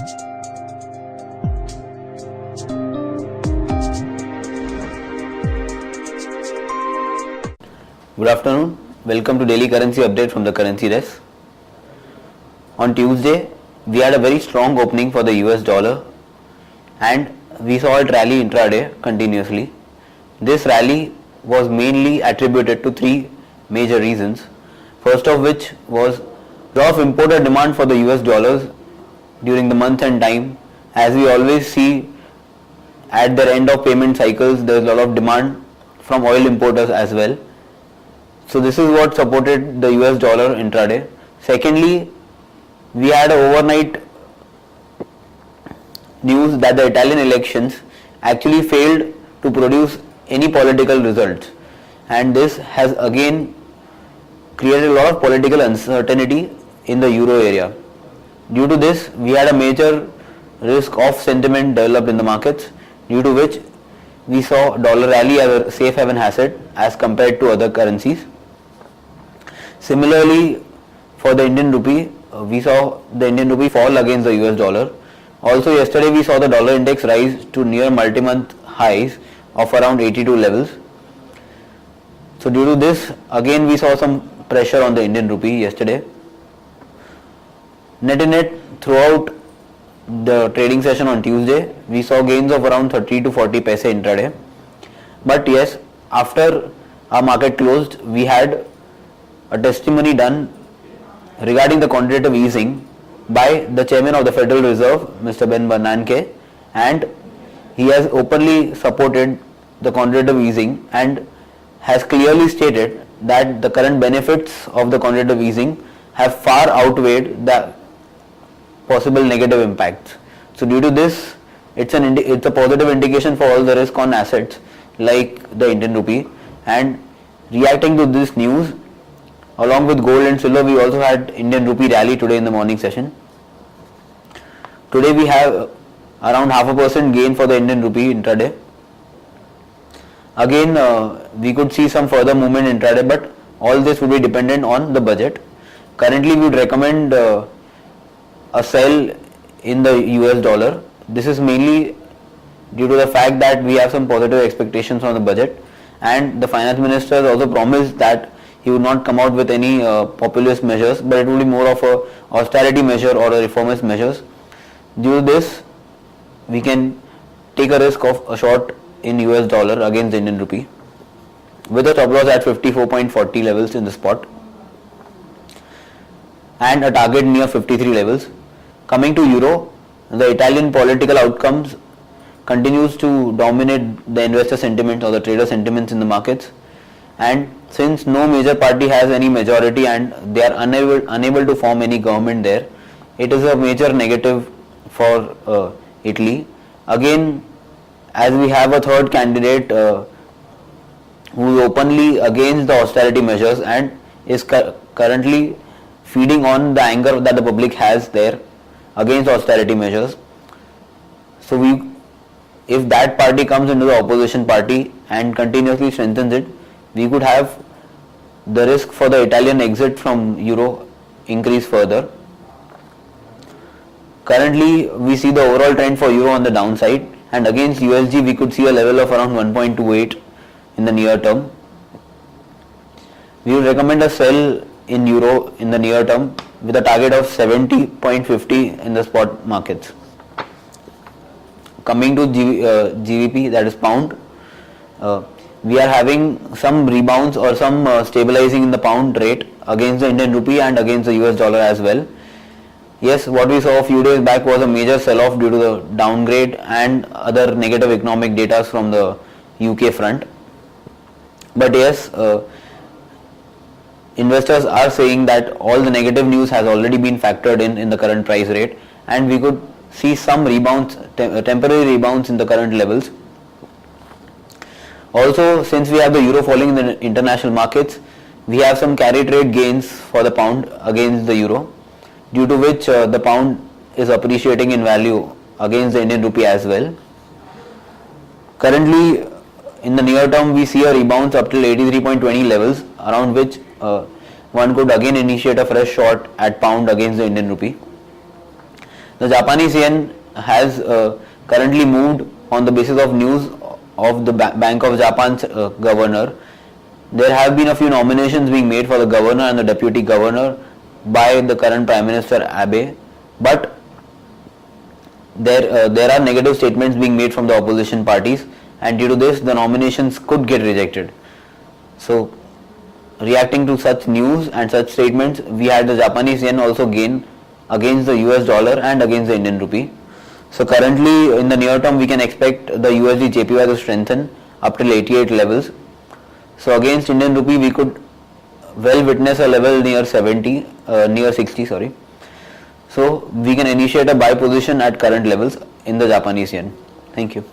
Good afternoon. Welcome to Daily Currency Update from the Currency Desk. On Tuesday, we had a very strong opening for the US dollar and we saw it rally intraday continuously. This rally was mainly attributed to three major reasons. First of which was lot of importer demand for the US dollars during the month and time. As we always see at the end of payment cycles, there is a lot of demand from oil importers as well. So this is what supported the US dollar intraday. Secondly, we had overnight news that the Italian elections actually failed to produce any political results, and this has again created a lot of political uncertainty in the euro area. Due to this, we had a major risk of sentiment developed in the markets, due to which we saw dollar rally as a safe haven asset as compared to other currencies. Similarly, for the Indian rupee, we saw the Indian rupee fall against the US dollar. Also yesterday we saw the dollar index rise to near multi-month highs of around 82 levels. So due to this, again we saw some pressure on the Indian rupee yesterday. Net in net, throughout the trading session on Tuesday, we saw gains of around 30 to 40 paise intraday. But yes, after our market closed, we had a testimony done regarding the quantitative easing by the chairman of the Federal Reserve, Mr. Ben Bernanke, and he has openly supported the quantitative easing and has clearly stated that the current benefits of the quantitative easing have far outweighed the possible negative impacts. So due to this, it's a positive indication for all the risk on assets like the Indian rupee. And reacting to this news, along with gold and silver, we also had Indian rupee rally today in the morning session. Today we have around 0.5% gain for the Indian rupee intraday. Again, we could see some further movement intraday, but all this would be dependent on the budget. Currently, we would recommend a sell in the US dollar. This is mainly due to the fact that we have some positive expectations on the budget, and the finance minister has also promised that he would not come out with any populist measures, but it will be more of a austerity measure or a reformist measures. Due to this, we can take a risk of a short in US dollar against the Indian rupee with a stop loss at 54.40 levels in the spot and a target near 53 levels. Coming to euro, the Italian political outcomes continues to dominate the investor sentiment or the trader sentiments in the markets, and since no major party has any majority and they are unable to form any government there, it is a major negative for Italy. Again, as we have a third candidate who is openly against the austerity measures and is currently feeding on the anger that the public has there against austerity measures. So if that party comes into the opposition party and continuously strengthens it, we could have the risk for the Italian exit from euro increase further. Currently, we see the overall trend for euro on the downside, and against USD we could see a level of around 1.28 in the near term. We would recommend a sell in euro in the near term with a target of 70.50 in the spot markets. Coming to GBP, that is pound, we are having some rebounds or some stabilizing in the pound rate against the Indian rupee and against the US dollar as well. Yes, what we saw a few days back was a major sell-off due to the downgrade and other negative economic data from the UK front. But yes, investors are saying that all the negative news has already been factored in the current price rate, and we could see some rebounds, temporary rebounds in the current levels. Also, since we have the euro falling in the international markets, we have some carry trade gains for the pound against the euro, due to which the pound is appreciating in value against the Indian rupee as well. Currently, in the near term, we see a rebound up till 83.20 levels, around which one could again initiate a fresh short at pound against the Indian rupee. The Japanese yen has currently moved on the basis of news of the Bank of Japan's governor. There have been a few nominations being made for the governor and the deputy governor by the current Prime Minister Abe, but there are negative statements being made from the opposition parties, and due to this the nominations could get rejected. So reacting to such news and such statements, we had the Japanese yen also gain against the US dollar and against the Indian rupee. So currently in the near term we can expect the USD JPY to strengthen up till 88 levels. So against Indian rupee we could well witness a level near 60 sorry. So we can initiate a buy position at current levels in the Japanese yen. Thank you.